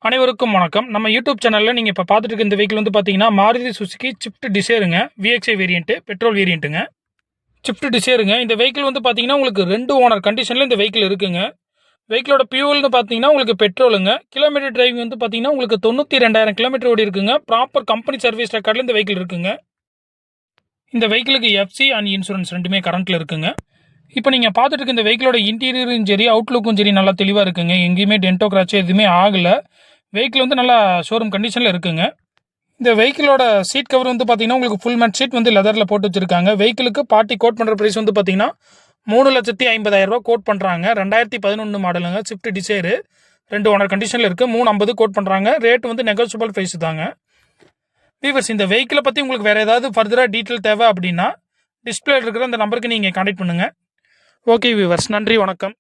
அனைவருக்கும் வணக்கம். நம்ம யூடியூப் சேனல்ல நீங்க இப்ப பார்த்துட்டு இருக்க இந்த வெஹிக்கிள் வந்து பார்த்தீங்கன்னா, மாருதி சுசுகி ஸ்விஃப்ட் டிசைருங்க. VXi வேரியன்ட், பெட்ரோல் வேரியன்ட்டுங்க. ஸ்விஃப்ட் டிசைருங்க. இந்த வெஹிக்கிள் வந்து பார்த்தீங்கன்னா, உங்களுக்கு 2 ஓனர் கண்டிஷன்ல இந்த வெஹிக்கிள் இருக்குங்க. வெஹிக்கிளோட ஃபியூவல்னு பார்த்தீங்கன்னா, உங்களுக்கு பெட்ரோலுங்க. கிலோமீட்டர் டிரைவிங் வந்து பார்த்தீங்கன்னா, உங்களுக்கு 92,000 கிலோமீட்டர் ஓடி இருக்குங்க. ப்ராப்பர் கம்பெனி சர்வீஸ் ரெக்கார்ட்ல இந்த வெஹிக்கிள் இருக்குங்க. இந்த வெஹிக்கிளுக்கு எஃப்சி அண்ட் இன்சூரன்ஸ் ரெண்டுமே கரண்ட்ல இருக்குங்க. இப்போ நீங்க பார்த்துட்டு இருக்க இந்த வெஹிக்கிளோட இன்டீரியரும் சரி, அவுட்லுக்கும் சரி நல்லா தெளிவா இருக்குங்க. எங்கேயுமே டென்டோ கிராச்சோ எதுவுமே ஆகல. வெஹிக்கிள் வந்து நல்லா ஷோரூம் கண்டிஷனில் இருக்குங்க. இந்த வெஹிக்கிளோட சீட் கவர் வந்து பார்த்தீங்கன்னா உங்களுக்கு ஃபுல் மேட் சீட் வந்து லெதரில் போட்டு வச்சிருக்காங்க. வெஹிக்கிளுக்கு பார்ட்டி கோட் பண்ணுற ப்ரைஸ் வந்து பார்த்தீங்கன்னா 3,50,000 கோட் பண்ணுறாங்க. 2011 மாடலுங்க. ஸ்விஃப்ட் டிசைரு 2 ஓனர் கண்டிஷனில் இருக்குது. 350 கோட் பண்ணுறாங்க. ரேட் வந்து நெகோசியபிள் ப்ரைஸ் தாங்க. வீவர்ஸ், இந்த வெஹிக்கிளை பற்றி உங்களுக்கு வேறு ஏதாவது ஃபர்தராக டீட்டெயில் தேவை அப்படின்னா டிஸ்பிளே இருக்கிற அந்த நம்பருக்கு நீங்கள் கான்டாக்ட் பண்ணுங்கள். ஓகே வீவர்ஸ், நன்றி, வணக்கம்.